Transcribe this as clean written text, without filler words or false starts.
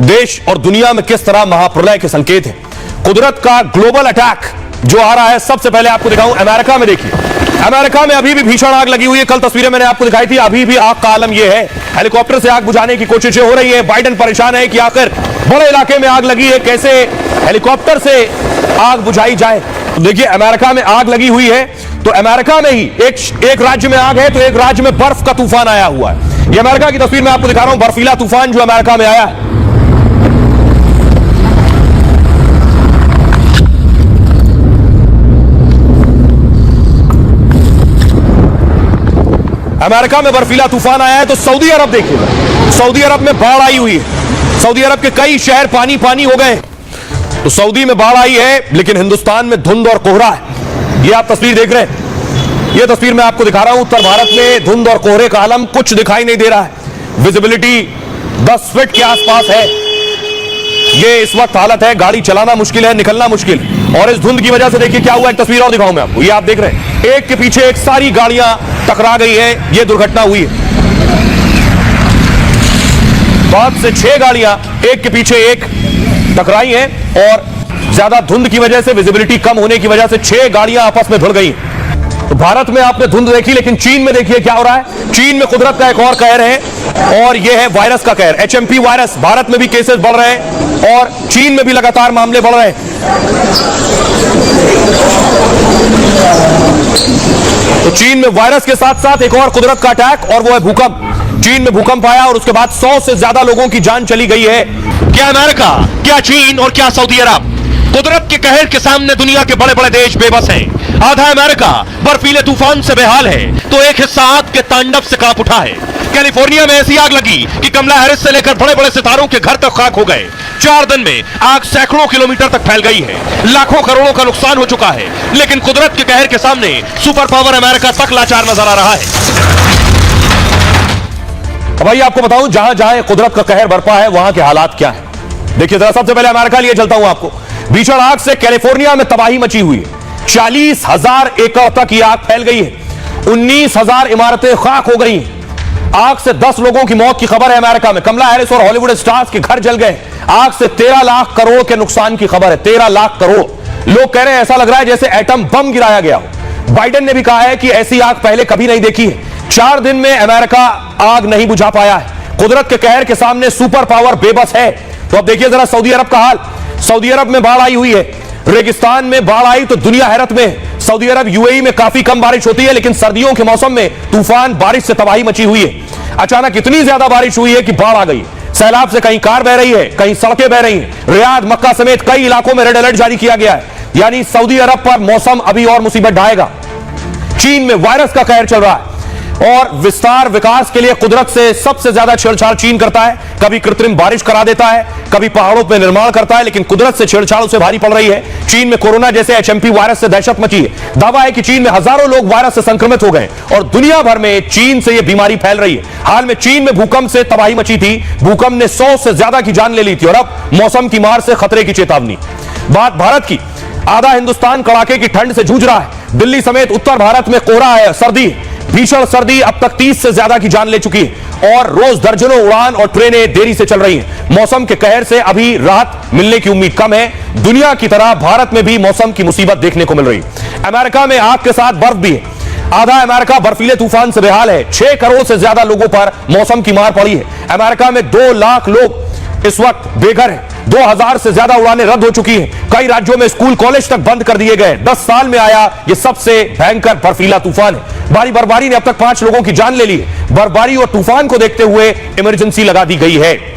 देश और दुनिया में किस तरह महाप्रलय के संकेत हैं। कुदरत का ग्लोबल अटैक जो आ रहा है, सबसे पहले आपको दिखाऊं अमेरिका में। देखिए, अमेरिका में अभी भी भीषण आग लगी हुई है। कल तस्वीरें मैंने आपको दिखाई थी, अभी भी आग का आलम यह है। हेलीकॉप्टर से आग बुझाने की कोशिशें हो रही है। बाइडेन परेशान है कि आखिर बड़े इलाके में आग लगी है, कैसे हेलीकॉप्टर से आग बुझाई जाए। तो देखिए, अमेरिका में आग लगी हुई है, तो अमेरिका में ही एक राज्य में आग है, तो एक राज्य में बर्फ का तूफान आया हुआ है। ये अमेरिका की तस्वीर मैं आपको दिखा रहा हूं, बर्फीला तूफान जो अमेरिका में आया है। अमेरिका में बर्फीला तूफान आया है। तो सऊदी अरब देखिएगा, सऊदी अरब में बाढ़ आई हुई है। सऊदी अरब के कई शहर पानी पानी हो गए। तो सऊदी में बाढ़ आई है, लेकिन हिंदुस्तान में धुंध और कोहरा है। ये आप तस्वीर देख रहे हैं, ये तस्वीर मैं आपको दिखा रहा हूं। उत्तर भारत में धुंध और कोहरे का आलम, कुछ दिखाई नहीं दे रहा है। विजिबिलिटी 10 फीट के आसपास है। ये इस वक्त हालत है, गाड़ी चलाना मुश्किल है, निकलना मुश्किल। और इस धुंध की वजह से देखिए क्या हुआ। एक तस्वीर और दिखाऊं मैं आपको, ये आप देख रहे हैं, एक के पीछे एक सारी गाड़ियां टकरा गई है। ये दुर्घटना हुई है। 5 से 6 गाड़ियां एक के पीछे एक टकराई हैं और ज्यादा धुंध की वजह से, विजिबिलिटी कम होने की वजह से 6 गाड़ियां आपस में भिड़ गई। तो भारत में आपने धुंध देखी, लेकिन चीन में देखिए क्या हो रहा है। चीन में कुदरत का एक और कहर है, और यह है वायरस का कहर, HMP वायरस। भारत में भी केसेस बढ़ रहे हैं और चीन में भी लगातार मामले बढ़ रहे हैं। तो चीन में वायरस के साथ साथ एक और कुदरत का अटैक, और वो है भूकंप। चीन में भूकंप आया और उसके बाद 100 से ज्यादा लोगों की जान चली गई है। क्या अमेरिका, क्या चीन और क्या सऊदी अरब, कुदरत के कहर के सामने दुनिया के बड़े बड़े देश बेबस हैं। आधा अमेरिका बर्फीले तूफान से बेहाल है, तो एक हिस्सा आग के तांडव से कांप उठा है। कैलिफोर्निया में ऐसी आग लगी कि कमला हैरिस से लेकर बड़े बड़े सितारों के घर तक खाक हो गए। 4 दिन में आग सैकड़ों किलोमीटर तक फैल गई है। लाखों करोड़ों का नुकसान हो चुका है। लेकिन कुदरत के कहर के सामने सुपर पावर अमेरिका तक लाचार नजर आ रहा है। अब भाई आपको बताऊं, जहां जहां कुदरत का कहर बरपा है, वहां के हालात क्या है। देखिए जरा, सबसे पहले अमेरिका लिए चलता हूं आपको। भीषण आग से कैलिफोर्निया में तबाही मची हुई है। 40,000 एकड़ तक यह आग फैल गई है। 19,000 इमारतें खाक हो गई हैं। आग से 10 लोगों की मौत की खबर है अमेरिका में। कमला हैरिस और हॉलीवुड स्टार्स के घर जल गए। आग से 13 लाख करोड़ के नुकसान की खबर है। 13 लाख करोड़। लोग कह रहे हैं ऐसा लग रहा है जैसे एटम बम गिराया गया हो। बाइडेन ने भी कहा है कि ऐसी आग पहले कभी नहीं देखी है। 4 दिन में अमेरिका आग नहीं बुझा पाया है। कुदरत के कहर के सामने सुपर पावर बेबस है। तो अब देखिए जरा सऊदी अरब का हाल। सऊदी अरब में बाढ़ आई हुई है। रेगिस्तान में बाढ़ आई तो दुनिया हैरत में। सऊदी अरब UAE में काफी कम बारिश होती है, लेकिन सर्दियों के मौसम में तूफान बारिश से तबाही मची हुई है। अचानक इतनी ज्यादा बारिश हुई है कि बाढ़ आ गई। सैलाब से कहीं कार बह रही है, कहीं सड़कें बह रही हैं। रियाद, मक्का समेत कई इलाकों में रेड अलर्ट जारी किया गया है। यानी सऊदी अरब पर मौसम अभी और मुसीबत ढाएगा। चीन में वायरस का कहर चल रहा है और विस्तार विकास के लिए कुदरत से सबसे ज्यादा छेड़छाड़ चीन करता है। कभी कृत्रिम बारिश करा देता है, कभी पहाड़ों पर निर्माण करता है, लेकिन कुदरत से छेड़छाड़ उसे भारी पड़ रही है। चीन में कोरोना जैसे HMP वायरस से दहशत मची है। दावा है कि चीन में हजारों लोग वायरस से संक्रमित हो गए और दुनिया भर में चीन से यह बीमारी फैल रही है। हाल में चीन में भूकंप से तबाही मची थी। भूकंप ने 100 से ज्यादा की जान ले ली थी और अब मौसम की मार से खतरे की चेतावनी। बात भारत की। आधा हिंदुस्तान कड़ाके की ठंड से जूझ रहा है। दिल्ली समेत उत्तर भारत में कोहरा है, सर्दी, भीषण सर्दी अब तक 30 से ज्यादा की जान ले चुकी है और रोज दर्जनों उड़ान और ट्रेनें देरी से चल रही हैं। मौसम के कहर से अभी राहत मिलने की उम्मीद कम है। दुनिया की तरह भारत में भी मौसम की मुसीबत देखने को मिल रही है। अमेरिका में आग के साथ बर्फ भी है। आधा अमेरिका बर्फीले तूफान से बेहाल है। 6 करोड़ से ज्यादा लोगों पर मौसम की मार पड़ी है। अमेरिका में 2 लाख लोग इस वक्त बेघर हैं। 2000 से ज्यादा उड़ानें रद्द हो चुकी हैं। कई राज्यों में स्कूल कॉलेज तक बंद कर दिए गए। 10 साल में आया यह सबसे भयंकर बर्फीला तूफान है। भारी बर्फबारी ने अब तक 5 लोगों की जान ले ली है। बर्फबारी और तूफान को देखते हुए इमरजेंसी लगा दी गई है।